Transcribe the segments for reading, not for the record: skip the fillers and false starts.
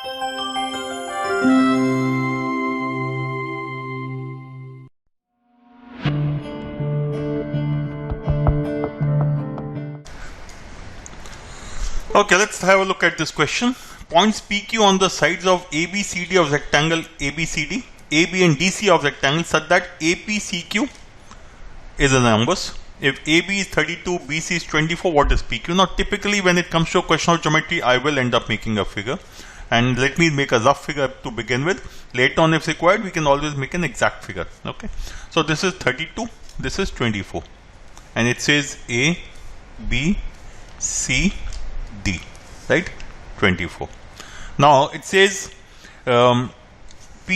Okay, let's have a look at this question. Points PQ on the sides of ABCD of rectangle ABCD, AB and DC of rectangle such that APCQ is a numbers. If AB is 32, BC is 24, what is PQ? Now typically when it comes to a question of geometry, I will end up making a figure. And let me make a rough figure to begin with. Later on if required, we can always make an exact figure. Okay. So this is 32, this is 24. And it says A, B, C, D, right? 24. Now it says P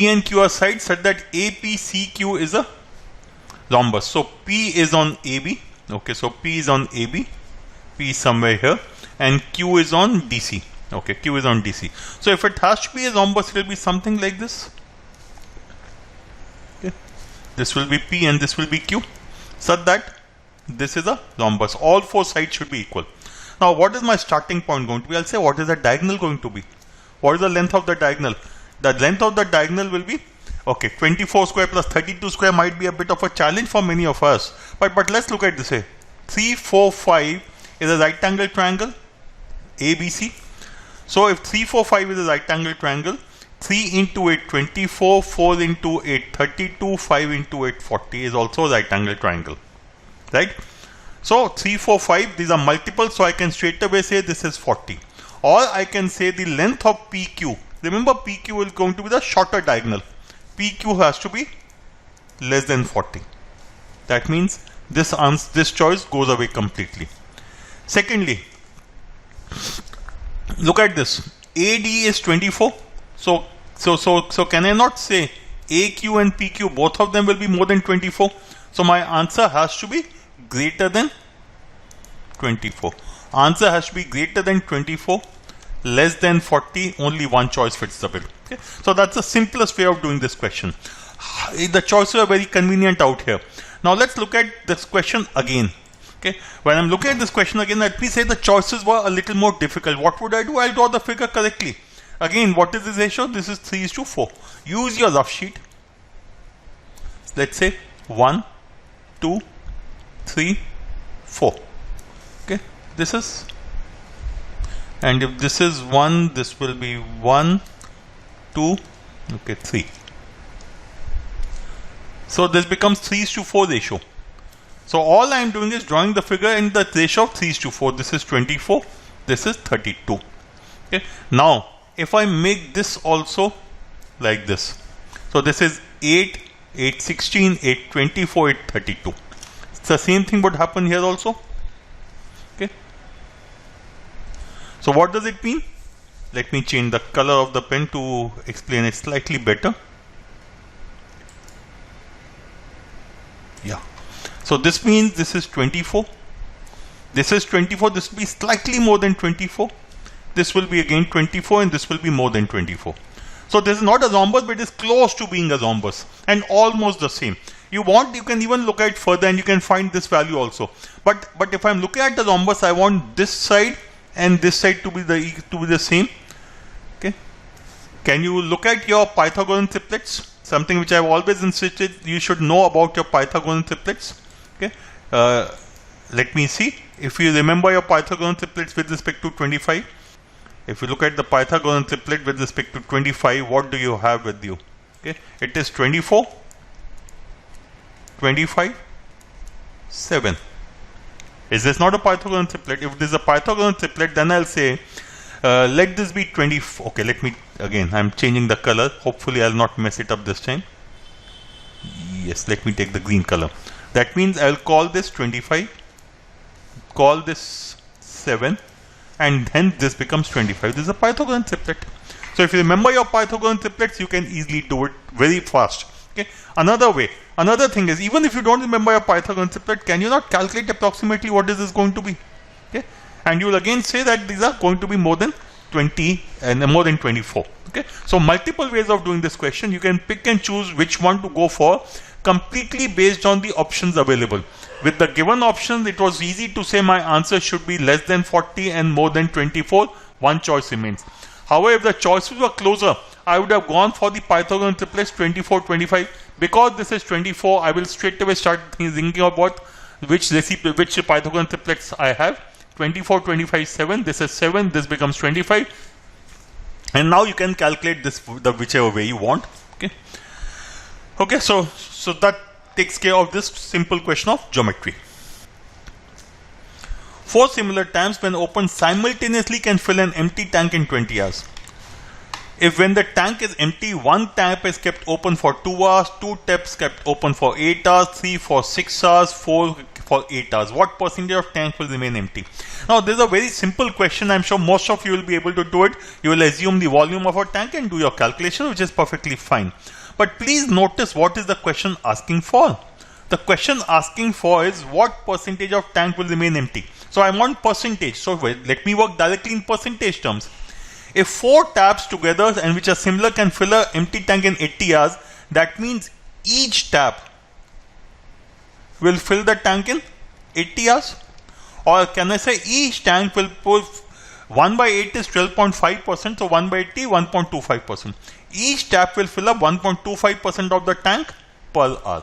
and Q are sides such that APCQ is a rhombus. So P is on AB. Okay, so P is on AB. P is somewhere here. And Q is on DC. Okay, Q is on DC. So if it has to be a rhombus, it will be something like this. Okay. This will be P and this will be Q. Such that this is a rhombus. All four sides should be equal. Now what is my starting point going to be? I'll say what is the diagonal going to be? What is the length of the diagonal? The length of the diagonal will be, okay, 24 square plus 32 square might be a bit of a challenge for many of us. But let's look at this way. 3, 4, 5 is a right angle triangle, ABC. So if 3, 4, 5 is a right angle triangle, 3 into 8, 24, 4 into 8, 32, 5 into 8, 40 is also a right angle triangle, right? So 3, 4, 5, these are multiples, so I can straight away say this is 40. Or I can say the length of PQ. Remember, PQ is going to be the shorter diagonal. PQ has to be less than 40. That means this choice goes away completely. Secondly, look at this. AD is 24. So can I not say AQ and PQ, both of them will be more than 24? So my answer has to be greater than 24. Answer has to be greater than 24, less than 40, only one choice fits the bill. Okay? So that's the simplest way of doing this question. The choices are very convenient out here. Now let's look at this question again. Okay? When I'm looking at this question again, let me say the choices were a little more difficult. What would I do? I'll draw the figure correctly. Again, what is this ratio? This is 3:4. Use your rough sheet. Let's say 1, 2, 3, 4. Okay, this is, and if this is 1, this will be 1, 2, okay, 3. So this becomes 3:4 ratio. So all I am doing is drawing the figure in the ratio of 3:4. This is 24, this is 32. Okay, now if I make this also like this, so this is 8, 816, 824, 832. The same thing would happen here also. Okay. So what does it mean? Let me change the color of the pen to explain it slightly better. Yeah. So this means this is 24. This is 24. This will be slightly more than 24. This will be again 24 and this will be more than 24. So this is not a rhombus, but it is close to being a rhombus and almost the same. You can even look at it further and you can find this value also. But if I'm looking at the rhombus, I want this side and this side to be the same. Okay. Can you look at your Pythagorean triplets? Something which I've always insisted you should know about your Pythagorean triplets. Okay. Let me see if you remember your Pythagorean triplets with respect to 25. If you look at the Pythagorean triplet with respect to 25, what do you have with you? Okay. It is 24. 25, 7. Is this not a Pythagorean triplet? If this is a Pythagorean triplet, then I'll say let this be 20. Okay, let me again, I'm changing the color. Hopefully I'll not mess it up this time. Yes, let me take the green color. That means I'll call this 25, call this 7, and then this becomes 25. This is a Pythagorean triplet. So if you remember your Pythagorean triplets, you can easily do it very fast. Okay. Another thing is, even if you don't remember your Pythagorean triplet, can you not calculate approximately what is this going to be? Okay. And you will again say that these are going to be more than 20 and more than 24. Okay. So multiple ways of doing this question. You can pick and choose which one to go for, completely based on the options available. With the given options, it was easy to say my answer should be less than 40 and more than 24. One choice remains. However, if the choices were closer, I would have gone for the Pythagorean triplets 24, 25. Because this is 24, I will straight away start thinking about which Pythagorean triplets I have. 24, 25, 7. This is 7. This becomes 25. And now you can calculate this whichever way you want. Okay, so that takes care of this simple question of geometry. 4 similar taps when opened simultaneously can fill an empty tank in 20 hours. If when the tank is empty, one tap is kept open for 2 hours, 2 taps kept open for 8 hours, 3 for 6 hours, 4 for 8 hours, what percentage of tank will remain empty? Now this is a very simple question. I'm sure most of you will be able to do it. You will assume the volume of a tank and do your calculation, which is perfectly fine. But please notice what is the question asking for. The question asking for is what percentage of tank will remain empty. So I want percentage. So let me work directly in percentage terms. If 4 taps together and which are similar can fill an empty tank in 80 hours, that means each tap will fill the tank in 80 hours. Or can I say each tank will pull 1 by 8 is 12.5%, so 1 by 80, 1.25%. Each tap will fill up 1.25% of the tank per hour.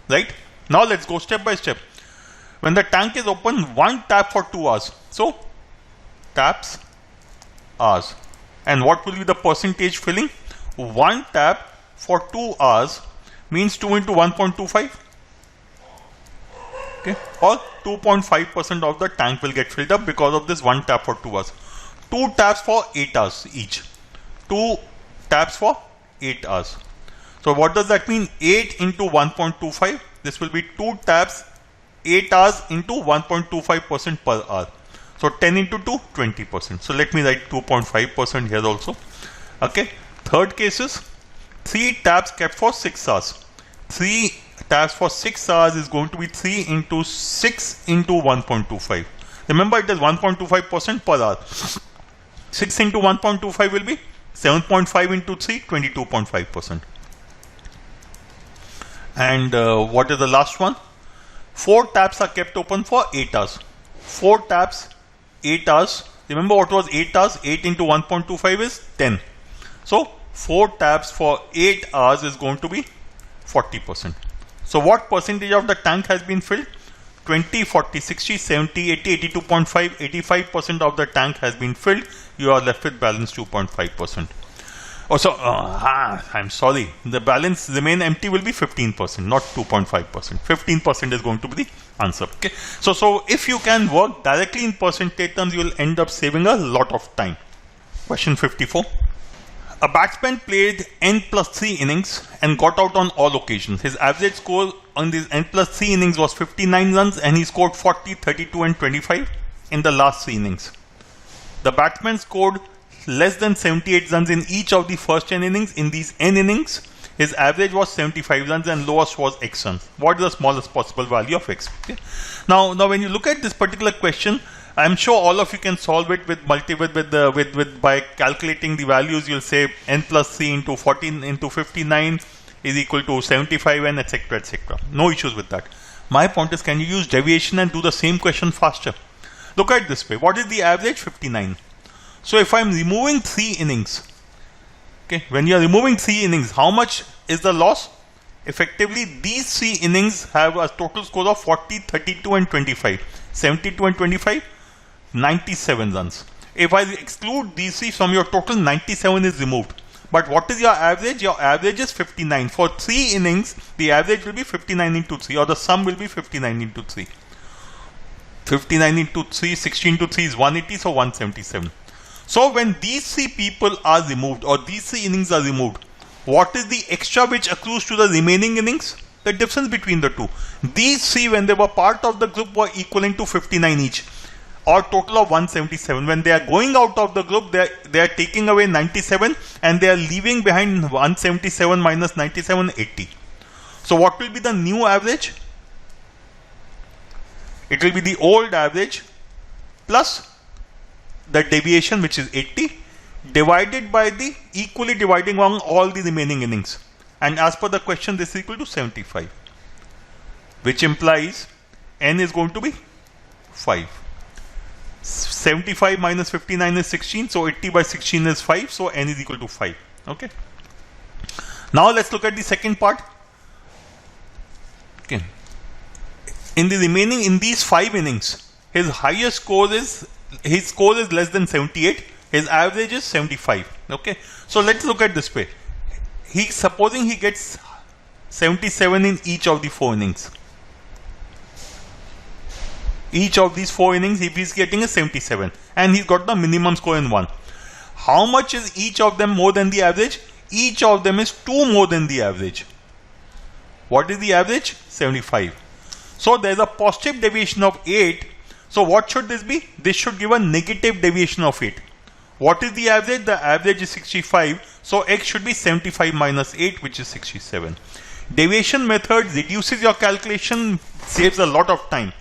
Right? Now let's go step by step. When the tank is open, 1 tap for 2 hours. So taps, hours. And what will be the percentage filling? 1 tap for 2 hours means 2 into 1.25. Okay, or 2.5% of the tank will get filled up because of this 1 tap for 2 hours. 2 taps for 8 hours each. 2 taps for 8 hours. So what does that mean? 8 into 1.25. This will be 2 taps, 8 hours into 1.25% per hour. So 10 into 2, 20%. So let me write 2.5% here also. Okay. Third case is 3 taps kept for 6 hours. 3 taps for 6 hours is going to be 3 into 6 into 1.25. Remember it is 1.25% per hour. 6 into 1.25 will be 7.5 into 3, 22.5%. And what is the last one? 4 taps are kept open for 8 hours. 4 taps, 8 hours. Remember what was 8 hours? 8 into 1.25 is 10. So 4 taps for 8 hours is going to be 40%. So what percentage of the tank has been filled? 20, 40, 60, 70, 80, 82.5, 85% of the tank has been filled. You are left with balance 2.5%. Oh, so I'm sorry. The balance remain empty will be 15%, not 2.5%. 15% is going to be the answer. Okay. So if you can work directly in percentage terms, you will end up saving a lot of time. Question 54. A batsman played n+3 innings and got out on all occasions. His average score on these n+3 innings was 59 runs and he scored 40, 32 and 25 in the last 3 innings. The batsman scored less than 78 runs in each of the first 10 innings. In these n innings, his average was 75 runs and lowest was x runs. What is the smallest possible value of x? Okay. Now when you look at this particular question, I'm sure all of you can solve it by calculating the values. You'll say n+3 into 14 into 59 is equal to 75 and etc. etc. No issues with that. My point is, can you use deviation and do the same question faster? Look at it this way. What is the average? 59. So if I'm removing 3 innings, okay, when you are removing 3 innings, how much is the loss? Effectively, these 3 innings have a total score of 40, 32 and 25. 72 and 25, 97 runs. If I exclude these 3 from your total, 97 is removed. But what is your average? Your average is 59. For 3 innings, the average will be 59 into 3, or the sum will be 59 into 3. 59 into 3, 16 into 3 is 180, so 177. So when these 3 people are removed, or these 3 innings are removed, what is the extra which accrues to the remaining innings? The difference between the two. These 3, when they were part of the group, were equivalent to 59 each, or total of 177. When they are going out of the group, they are taking away 97 and they are leaving behind 177 minus 97, 80. So what will be the new average? It will be the old average plus the deviation, which is 80, divided by the equally dividing among all the remaining innings. And as per the question, this is equal to 75, which implies n is going to be 5. 75 minus 59 is 16. So 80 by 16 is 5. So n is equal to 5. Okay. Now let's look at the second part. Okay. In these 5 innings, his highest score is less than 78. His average is 75. Okay. So let's look at this way. Supposing he gets 77 in each of the 4 innings. Each of these 4 innings, if he's getting a 77, and he's got the minimum score in 1. How much is each of them more than the average? Each of them is 2 more than the average. What is the average? 75. So there is a positive deviation of 8. So what should this be? This should give a negative deviation of 8. What is the average? The average is 65. So x should be 75 minus 8, which is 67. Deviation method reduces your calculation, saves a lot of time.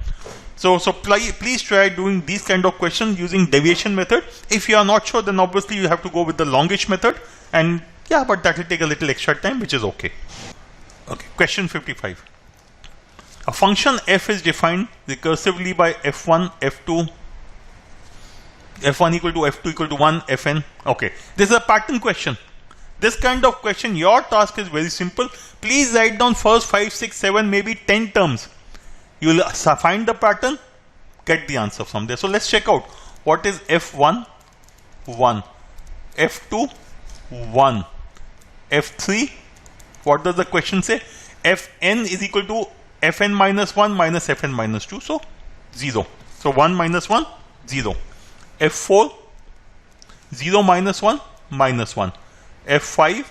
So please try doing these kind of questions using deviation method. If you are not sure, then obviously you have to go with the longish method. And yeah, but that will take a little extra time, which is okay. Okay, question 55. A function f is defined recursively by f1, f2, f1 equal to f2 equal to 1, fn. Okay, this is a pattern question. This kind of question, your task is very simple. Please write down first 5, 6, 7, maybe 10 terms. You will find the pattern, get the answer from there. So let's check out. What is f1? 1. f2? 1. f3? What does the question say? fn is equal to fn minus 1 minus fn minus 2. So 0. So 1 minus 1, 0. f4? 0 minus 1, minus 1. f5?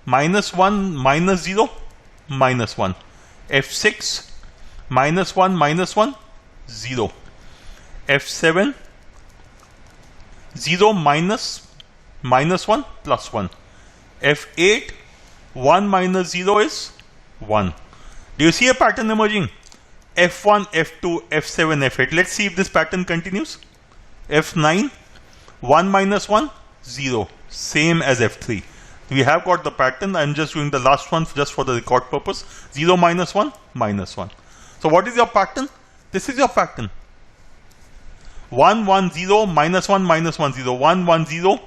minus 1 minus 0, minus 1. f6? minus 1 minus 1, 0. f7? 0 minus 1 plus 1. f8? 1 minus 0 is 1. Do you see a pattern emerging? f1, f2, f7, f8. Let's see if this pattern continues. f9? 1 minus 1, 0. Same as f3. We have got the pattern. I'm just doing the last one just for the record purpose. 0 minus 1, minus 1. So what is your pattern? This is your pattern. 1, 1, 0, minus 1, minus 1, 0. 1, 1, 0,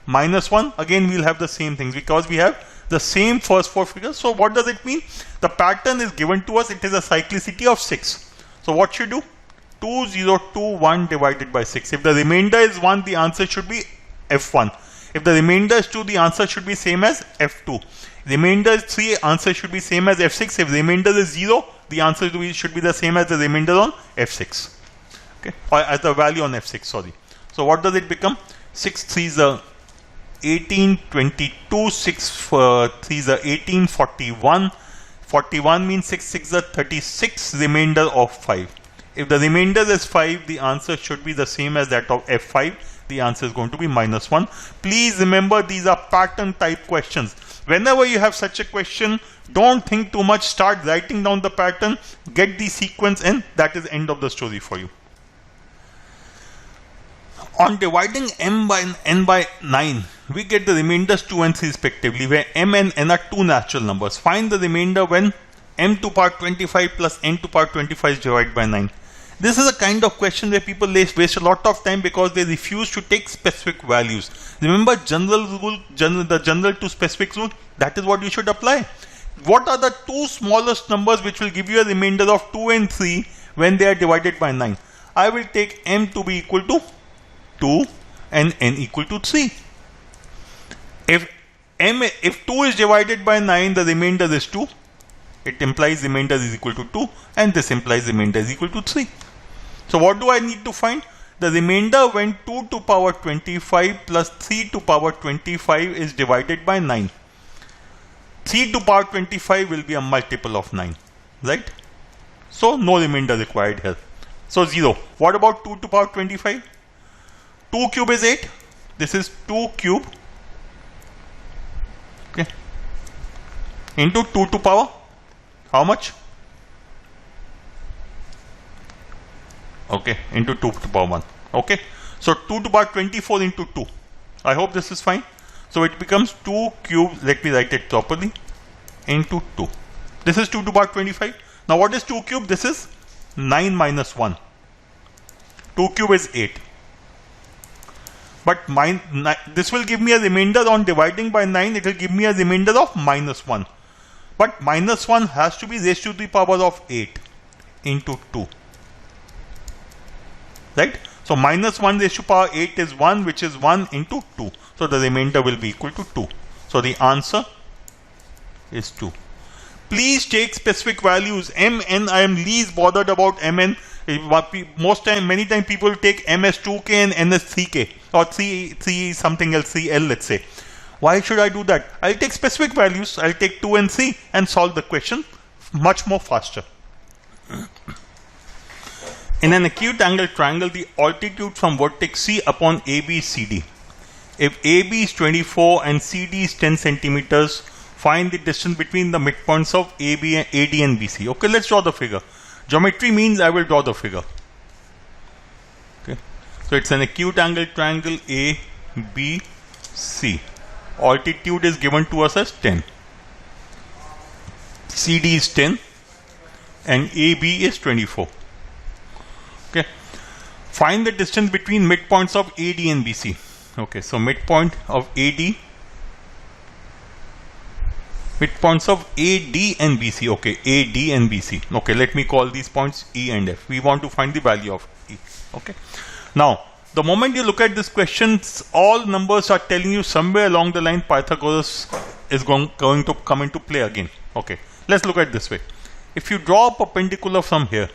minus 1. Again, we'll have the same things because we have the same first 4 figures. So what does it mean? The pattern is given to us. It is a cyclicity of 6. So what should do? 2, 0, 2, 1 divided by 6. If the remainder is 1, the answer should be f1. If the remainder is 2, the answer should be same as f2. Remainder is 3, answer should be same as f6. If remainder is 0, the answer should be the same as the remainder on f6. Okay, or as the value on f6, sorry. So what does it become? 6 3s are 18, 22, 6 3s are 18, 41. 41 means 6 6 are 36, remainder of 5. If the remainder is 5, the answer should be the same as that of f5. The answer is going to be minus 1. Please remember, these are pattern type questions. Whenever you have such a question, don't think too much. Start writing down the pattern, get the sequence, and that is end of the story for you. On dividing m by n by 9, we get the remainders 2 and 3 respectively, where m and n are 2 natural numbers. Find the remainder when m to power 25 plus n to power 25 is divided by 9. This is a kind of question where people waste a lot of time because they refuse to take specific values. Remember general rule, the general to specific rule, that is what you should apply. What are the 2 smallest numbers which will give you a remainder of 2 and 3 when they are divided by 9? I will take m to be equal to 2 and n equal to 3. If 2 is divided by 9, the remainder is 2. It implies remainder is equal to 2, and this implies remainder is equal to 3. So what do I need to find? The remainder when 2 to power 25 plus 3 to power 25 is divided by 9. 3 to power 25 will be a multiple of 9, right? So no remainder required here. So 0. What about 2 to power 25? 2 cube is 8. This is 2 cube. Okay. Into 2 to power. How much? Okay, into 2 to the power 1. Okay, so 2 to the power 24 into 2. I hope this is fine. So it becomes 2 cube, let me write it properly, into 2. This is 2 to the power 25. Now what is 2 cube? This is 9 minus 1. 2 cube is 8. But this will give me a remainder on dividing by 9. It will give me a remainder of minus 1. But minus 1 has to be raised to the power of 8 into 2. Right? So minus 1 raised to power 8 is 1, which is 1 into 2. So the remainder will be equal to 2. So the answer is 2. Please take specific values. Mn, I am least bothered about Mn. Many times people take M as 2k and N as 3k or 3 something else, 3l, let's say. Why should I do that? I'll take specific values. I'll take 2 and 3 and solve the question much more faster. In an acute angle triangle, the altitude from vertex C upon AB is CD. If AB is 24 and CD is 10 centimeters, find the distance between the midpoints of AB and AD and BC. Okay, let's draw the figure. Geometry means I will draw the figure. Okay, so it's an acute angle triangle ABC. Altitude is given to us as 10. CD is 10 and AB is 24. Okay, find the distance between midpoints of AD and BC. Okay, so midpoint of AD, midpoints of AD and BC. Okay, AD and BC. Okay, let me call these points E and F. We want to find the value of E. Okay, now the moment you look at this question, all numbers are telling you somewhere along the line Pythagoras is going to come into play again. Okay, let's look at this way. If you draw a perpendicular from here,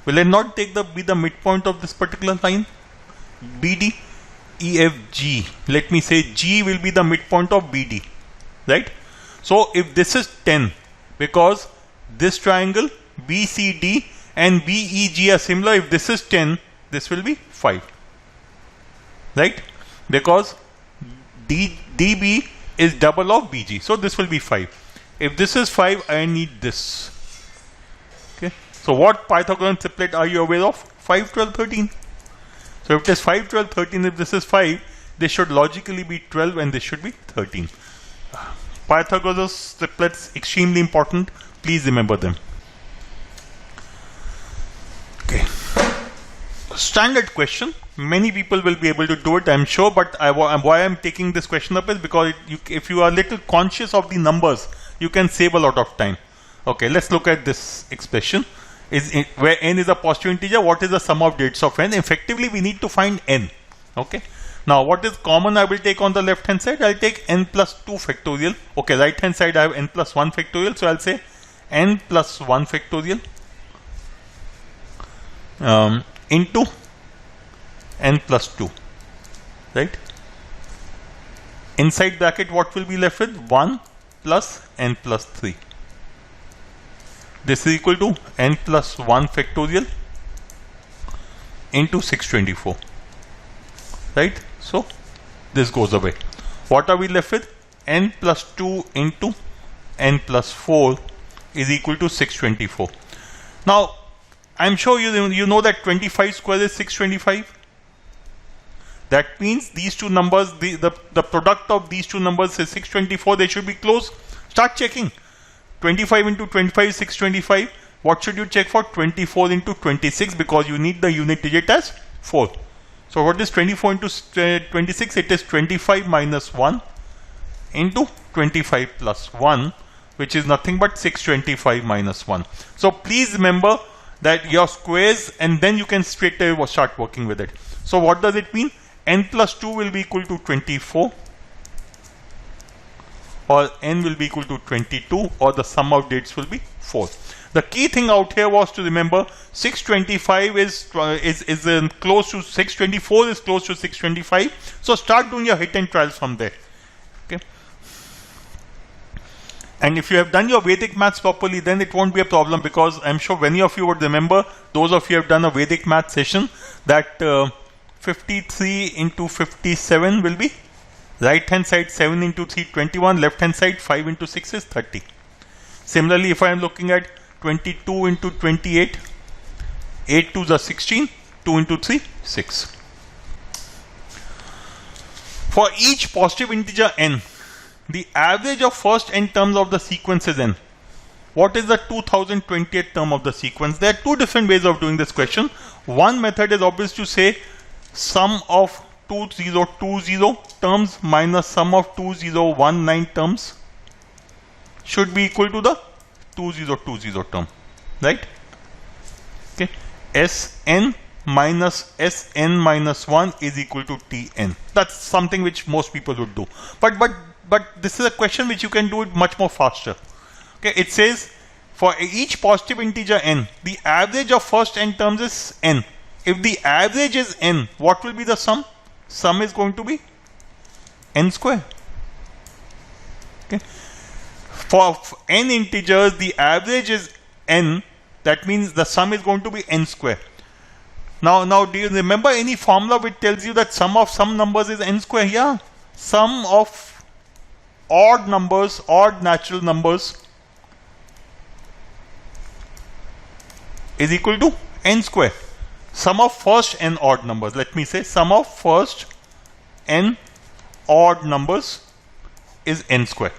will it not be the midpoint of this particular line? BD, EF, G. Let me say G will be the midpoint of BD, right? So if this is 10, because this triangle BCD and BEG are similar, if this is 10, this will be 5, right? Because DB is double of BG, so this will be 5. If this is 5, I need this. Okay, so what Pythagorean triplet are you aware of? 5, 12, 13. So if it is 5, 12, 13, if this is 5, this should logically be 12 and this should be 13. Pythagoras triplets, extremely important. Please remember them. Okay. Standard question. Many people will be able to do it, I'm sure, but why I'm taking this question up is because if you are a little conscious of the numbers, you can save a lot of time. Okay, let's look at this expression. Where n is a positive integer, what is the sum of dates of n? Effectively, we need to find n. Okay. Now, what is common I will take on the left hand side? I'll take n plus 2 factorial. Okay, right hand side I have n plus 1 factorial. So, I'll say n plus 1 factorial into n plus 2. Right? Inside bracket, what will be left with? 1 plus n plus 3. This is equal to n plus 1 factorial into 624. Right? So, this goes away. What are we left with? N plus 2 into n plus 4 is equal to 624. Now, I'm sure you know that 25 square is 625. That means these two numbers, the product of these two numbers is 624. They should be close. Start checking. 25 into 25 is 625. What should you check for? 24 into 26, because you need the unit digit as 4. So what is 24 into 26? It is 25 minus 1 into 25 plus 1, which is nothing but 625 minus 1. So please remember that your squares, and then you can straight away start working with it. So what does it mean? N plus 2 will be equal to 24, or n will be equal to 22, or the sum of dates will be 4. The key thing out here was to remember 625 is close to 624 is close to 625. So start doing your hit and trials from there. Okay. And if you have done your Vedic maths properly, then it won't be a problem, because I'm sure many of you would remember, those of you who have done a Vedic math session, that 53 into 57 will be right hand side 7 into 3 21, left hand side 5 into 6 is 30. Similarly, if I am looking at 22 into 28, 8 to the 16, 2 into 3, 6. For each positive integer n, the average of first n terms of the sequence is n. What is the 2028th term of the sequence? There are two different ways of doing this question. One method is obvious to say sum of 2020 terms minus sum of 2019 terms should be equal to the 2020 term, right? Okay, Sn minus Sn minus 1 is equal to Tn. That's something which most people would do. But this is a question which you can do it much more faster. Okay, it says for each positive integer n, the average of first n terms is n. If the average is n, what will be the sum? Sum is going to be n square. Okay. For n integers, the average is n. That means the sum is going to be n square. Now, do you remember any formula which tells you that sum of some numbers is n square? Yeah. Sum of odd numbers, odd natural numbers is equal to n square. Sum of first n odd numbers. Let me say sum of first n odd numbers is n square.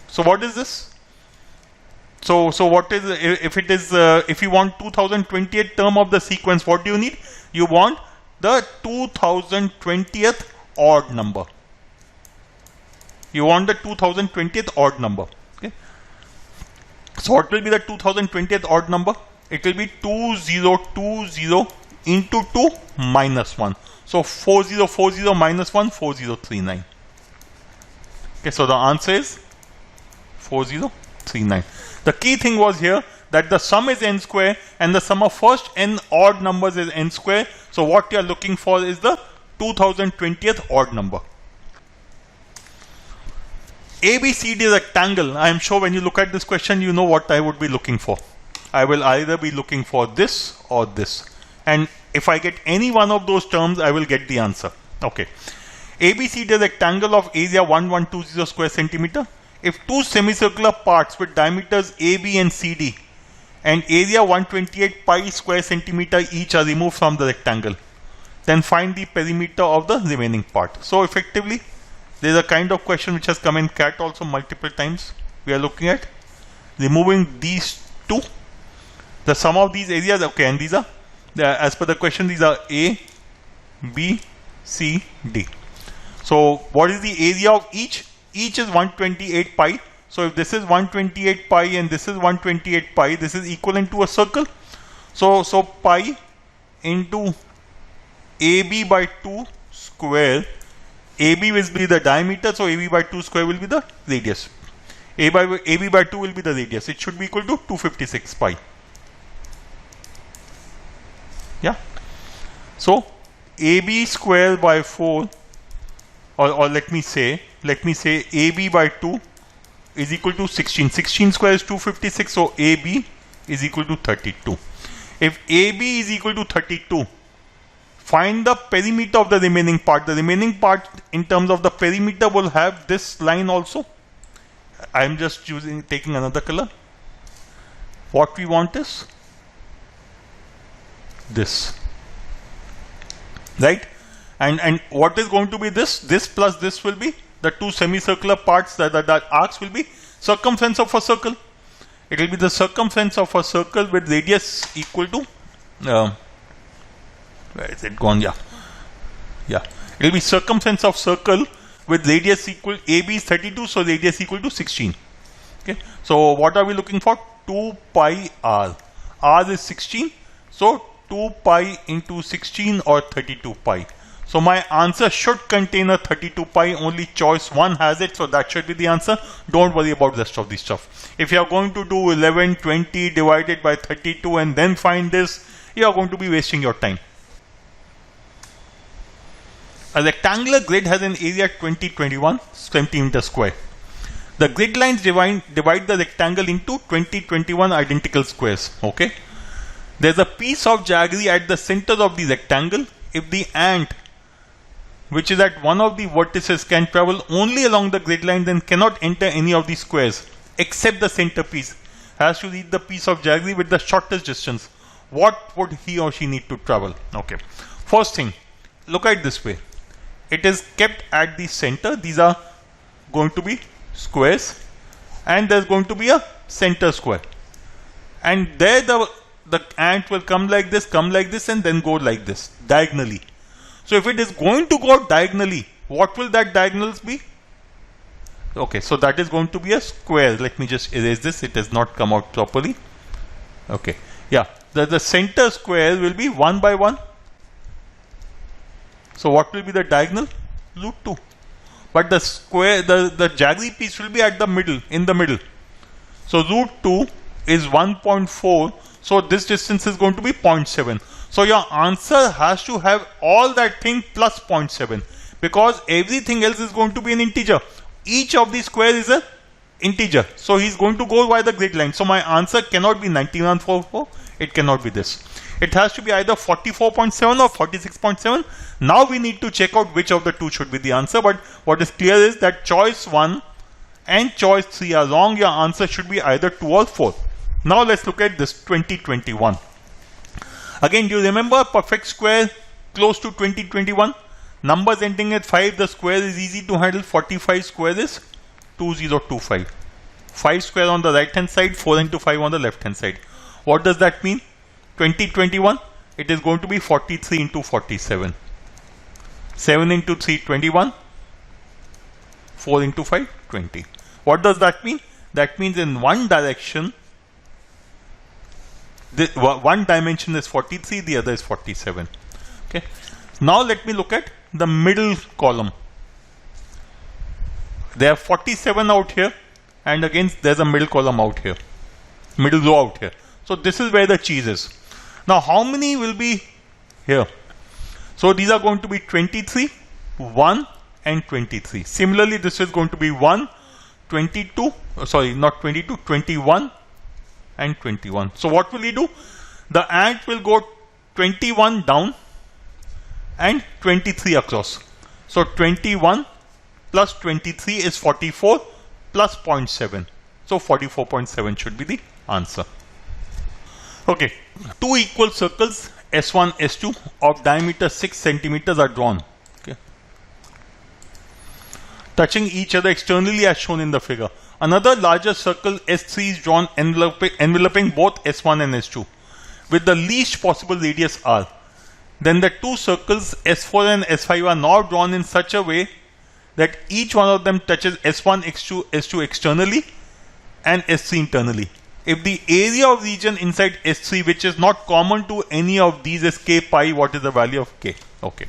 So what is this? So what is, if you want 2020th term of the sequence, what do you need? You want the 2020th odd number. You want the 2020th odd number. Okay. So what will be the 2020th odd number? It will be 2020 into 2 minus 1. So 4040 minus 1, 4039. Okay, so the answer is 4039. The key thing was here that the sum is n square and the sum of first n odd numbers is n square. So what you are looking for is the 2020th odd number. ABCD rectangle. I am sure when you look at this question, you know what I would be looking for. I will either be looking for this or this. And if I get any one of those terms, I will get the answer. Okay. ABCD rectangle of area 1120 square centimeter. If two semicircular parts with diameters AB and CD and area 128 pi square centimeter each are removed from the rectangle, then find the perimeter of the remaining part. So effectively, there is a kind of question which has come in CAT also multiple times. We are looking at removing these two, the sum of these areas. Okay, and these are, as per the question, these are A, B, C, D. So what is the area of each? Each is 128 pi. So if this is 128 pi and this is 128 pi, this is equivalent to a circle. So pi into AB by 2 square. AB will be the diameter, so AB by 2 square will be the radius. AB by 2 will be the radius. It should be equal to 256 pi. Yeah. So AB square by 4, or let me say AB by 2 is equal to 16. 16 square is 256, so AB is equal to 32. If AB is equal to 32, find the perimeter of the remaining part. The remaining part in terms of the perimeter will have this line also. I am just taking another color. What we want is this, right? And what is going to be this? This plus this will be the two semicircular parts, that arcs will be circumference of a circle. It will be the circumference of a circle with radius equal to, where is it gone? Yeah. It will be circumference of circle with radius equal, AB is 32, so radius equal to 16. Okay. So what are we looking for? 2 pi r. R is 16, so 2 pi into 16 or 32 pi. So my answer should contain a 32 pi. Only choice 1 has it, so that should be the answer. Don't worry about the rest of this stuff. If you are going to do 1120 divided by 32 and then find this, you are going to be wasting your time. A rectangular grid has an area 2021 centimeter square. The grid lines divide the rectangle into 2021 identical squares. Okay. There's a piece of jaggery at the center of the rectangle. If the ant, which is at one of the vertices, can travel only along the grid line, then cannot enter any of the squares except the centerpiece. Has to reach the piece of jaggery with the shortest distance. What would he or she need to travel? Okay. First thing, look at it this way. It is kept at the center. These are going to be squares, and there's going to be a center square. And there the ant will come like this, and then go like this diagonally. So if it is going to go diagonally, what will that diagonals be? Okay, so that is going to be a square. Let me just erase this. It has not come out properly. Okay, yeah, the center square will be 1 by 1. So what will be the diagonal? Root 2. But the square, the jaggedy piece will be at the middle, in the middle. So root 2 is 1.4. So this distance is going to be 0.7. So your answer has to have all that thing plus 0.7, because everything else is going to be an integer. Each of these squares is an integer. So he's going to go by the grid line. So my answer cannot be 9144. It cannot be this. It has to be either 44.7 or 46.7. Now we need to check out which of the two should be the answer. But what is clear is that choice 1 and choice 3 are wrong. Your answer should be either 2 or 4. Now let's look at this 2021. Again, do you remember perfect square close to 2021? Numbers ending at 5, the square is easy to handle. 45 square is 2025. 5 square on the right hand side, 4 into 5 on the left hand side. What does that mean? 2021, it is going to be 43 into 47. 7 into 3, 21. 4 into 5, 20. What does that mean? That means in one direction, one dimension is 43, the other is 47. Okay. Now let me look at the middle column. There are 47 out here, and again there's a middle column out here, middle row out here. So this is where the cheese is. Now how many will be here? So these are going to be 23, 1 and 23. Similarly, this is going to be 1, 22, sorry, not 22, 21 and 21. So what will he do? The ant will go 21 down and 23 across. So 21 plus 23 is 44 plus 0.7. So 44.7 should be the answer. Okay, two equal circles S1, S2 of diameter 6 centimeters are drawn. Okay, touching each other externally as shown in the figure. Another larger circle S3 is drawn enveloping both S1 and S2 with the least possible radius R. Then the two circles S4 and S5 are now drawn in such a way that each one of them touches S1, S2 externally and S3 internally. If the area of region inside S3 which is not common to any of these is k pi, what is the value of k? Okay.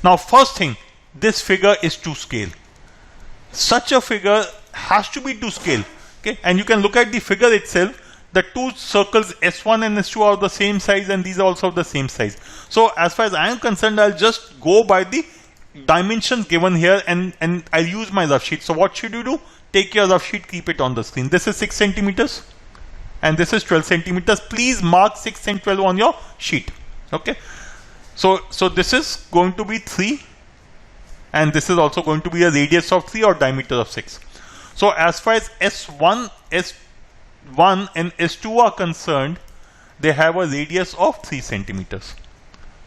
Now first thing, this figure is to scale. Such a figure has to be to scale. Okay, and you can look at the figure itself. The two circles S1 and S2 are of the same size, and these are also of the same size. So as far as I am concerned, I'll just go by the dimensions given here, and I'll use my rough sheet. So what should you do? Take your rough sheet, keep it on the screen. This is 6 centimeters and this is 12 centimeters. Please mark 6 and 12 on your sheet. Okay. So this is going to be 3, and this is also going to be a radius of 3 or diameter of 6. So as far as S1 and S2 are concerned, they have a radius of 3 centimeters.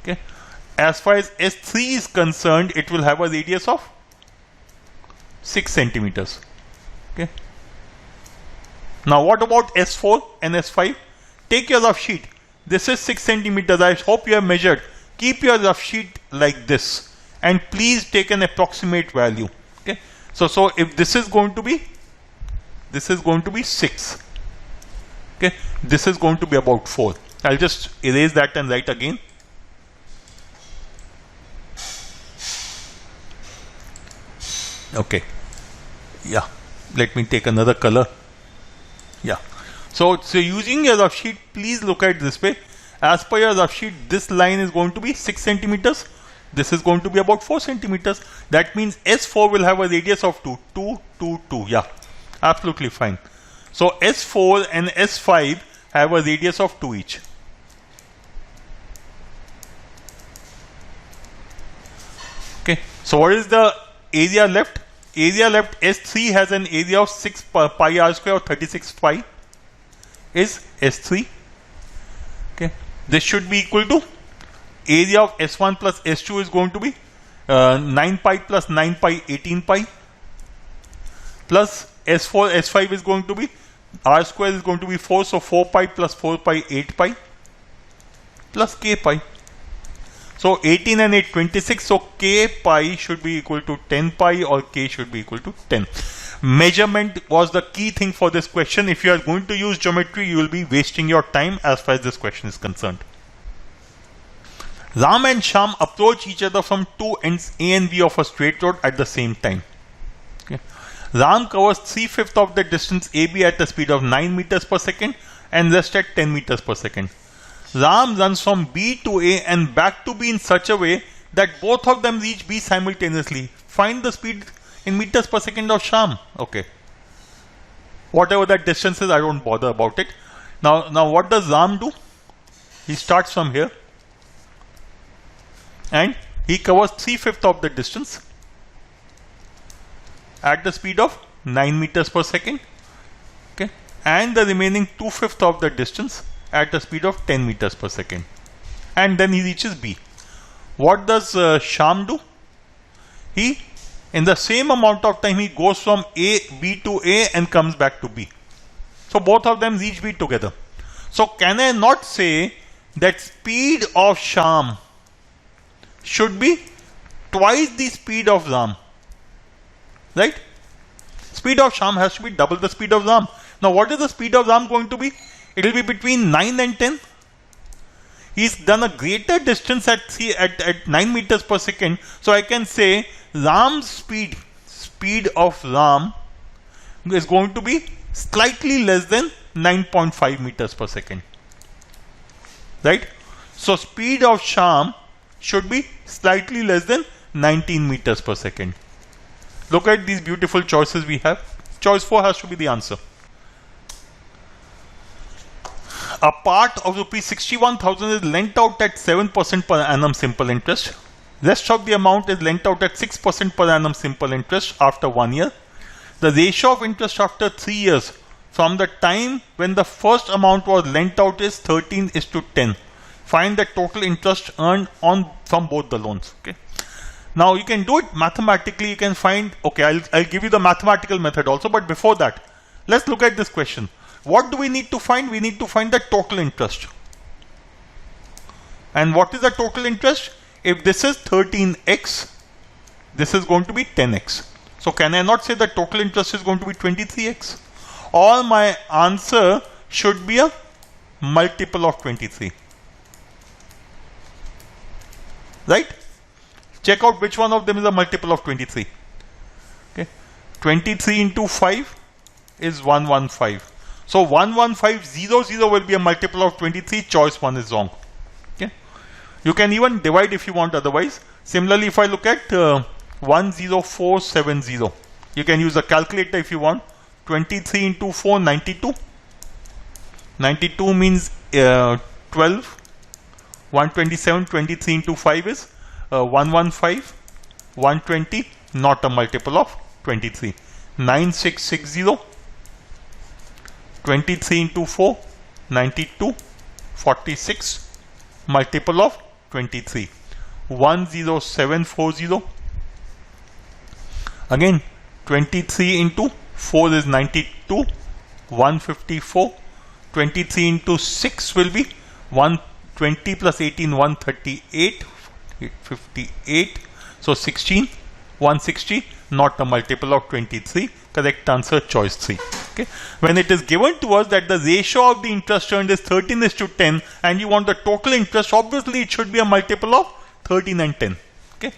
Okay. As far as S3 is concerned, it will have a radius of 6 centimeters. Okay. Now what about S4 and S5? Take your rough sheet. This is 6 centimeters. I hope you have measured. Keep your rough sheet like this, and please take an approximate value. Okay. So if this is going to be 6. Okay, this is going to be about 4. I'll just erase that and write again. Okay, yeah, let me take another color. Yeah, so using your rough sheet, please look at this way. As per your rough sheet, this line is going to be 6 centimeters. This is going to be about 4 centimeters. That means S4 will have a radius of 2, 2, 2, 2. Yeah, absolutely fine. So S4 and S5 have a radius of 2 each. Okay, so what is the area left? Area left, S3 has an area of 6 pi r square or 36 pi is S3. Okay, this should be equal to area of S1 plus S2 is going to be 9 pi plus 9 pi 18 pi plus S4 S5 is going to be r square is going to be 4, so 4 pi plus 4 pi 8 pi plus k pi. So 18 and 8, 26. So K pi should be equal to 10 pi or K should be equal to 10. Measurement was the key thing for this question. If you are going to use geometry, you will be wasting your time as far as this question is concerned. Ram and Shyam approach each other from two ends A and B of a straight road at the same time. Okay. Ram covers 3/5 of the distance AB at a speed of 9 meters per second and rest at 10 meters per second. Ram runs from B to A and back to B in such a way that both of them reach B simultaneously. Find the speed in meters per second of Shyam. Okay. Whatever that distance is, I don't bother about it. Now what does Ram do? He starts from here and he covers 3/5 of the distance at the speed of 9 meters per second. Okay. And the remaining 2/5 of the distance at a speed of 10 meters per second. And then he reaches B. What does Shyam do? He, in the same amount of time, he goes from B to A and comes back to B. So both of them reach B together. So can I not say that speed of Shyam should be twice the speed of Ram? Right? Speed of Shyam has to be double the speed of Ram. Now what is the speed of Ram going to be? It will be between 9 and 10. He's done a greater distance at 9 meters per second. So I can say Ram's speed of Ram is going to be slightly less than 9.5 meters per second. Right? So speed of Shyam should be slightly less than 19 meters per second. Look at these beautiful choices we have. Choice 4 has to be the answer. A part of rupees 61,000 is lent out at 7% per annum simple interest. Rest of the amount is lent out at 6% per annum simple interest after 1 year. The ratio of interest after 3 years from the time when the first amount was lent out is 13:10. Find the total interest earned from both the loans. Okay. Now you can do it mathematically. You can find, okay, I'll give you the mathematical method also, but before that, let's look at this question. What do we need to find? We need to find the total interest. And what is the total interest? If this is 13x, this is going to be 10x. So can I not say the total interest is going to be 23x? Or my answer should be a multiple of 23. Right? Check out which one of them is a multiple of 23. Okay. 23 into 5 is 115. So 11500 will be a multiple of 23. Choice 1 is wrong. Okay. You can even divide if you want otherwise. Similarly, if I look at 10470, you can use a calculator if you want. 23 into 4, 92. 92 means 12. 127, 23 into 5 is 115. 120, not a multiple of 23. 9660. 23 into 4, 92, 46, multiple of 23. 10740. Again, 23 into 4 is 92, 154. 23 into 6 will be 120 plus 18, 138, 58. So 16, 160, not a multiple of 23. Correct answer, choice 3. Okay. When it is given to us that the ratio of the interest earned is 13:10 and you want the total interest, obviously it should be a multiple of 13 and 10. Okay.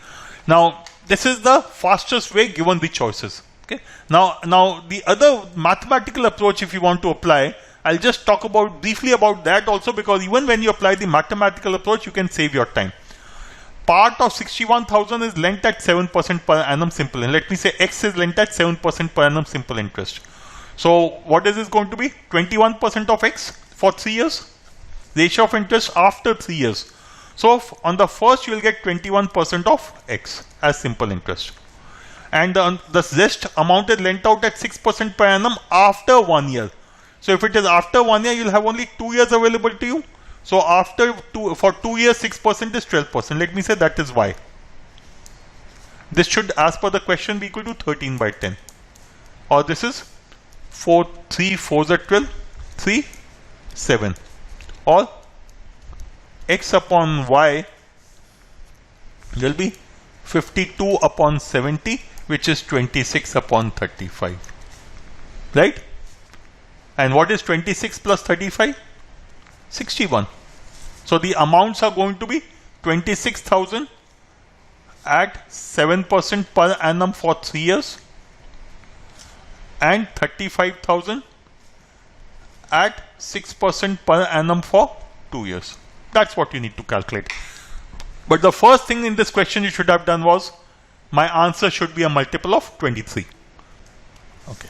Now this is the fastest way given the choices. Okay. Now the other mathematical approach, if you want to apply, I'll just talk briefly about that also, because even when you apply the mathematical approach, you can save your time. Part of 61,000 is lent at 7% per annum simple. And let me say X is lent at 7% per annum simple interest. So what is this going to be? 21% of X for 3 years. Ratio of interest after 3 years. So on the first you will get 21% of X as simple interest. And the rest amount is lent out at 6% per annum after 1 year. So if it is after 1 year, you will have only 2 years available to you. So for 2 years, 6% is 12%. Let me say that is Y. This should, as per the question, be equal to 13 by 10. Or this is 3 4s are 12, 3, 7. Or X upon Y will be 52 upon 70, which is 26 upon 35. Right? And what is 26 plus 35? 61. So the amounts are going to be 26,000 at 7% per annum for 3 years and 35,000 at 6% per annum for 2 years. That's what you need to calculate. But the first thing in this question you should have done was, my answer should be a multiple of 23. Okay.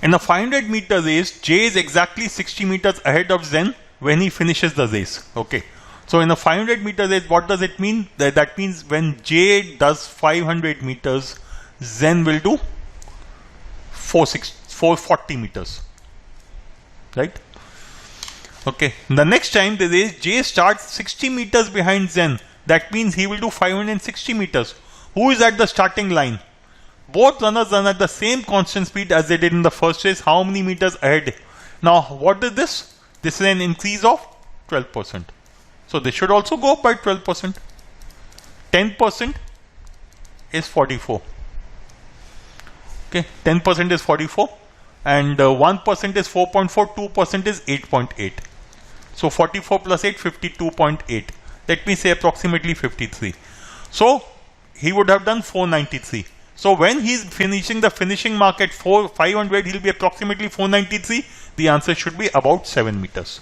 In a 500 meter race, J is exactly 60 meters ahead of Zen when he finishes the race. Okay. So in a 500 meter race, what does it mean? That means when J does 500 meters, Zen will do 440 meters. Right? Okay. The next time the race, J starts 60 meters behind Zen. That means he will do 560 meters. Who is at the starting line? Both runners run at the same constant speed as they did in the first race. How many meters ahead? Now, what is this? This is an increase of 12%. So, they should also go up by 12%. 10% is 44. Okay, 10% is 44. And 1% is 4.4, 2% is 8.8. So 44 plus 8, 52.8. Let me say approximately 53. So he would have done 493. So when he's finishing the finishing mark at 500, he'll be approximately 493. The answer should be about 7 meters.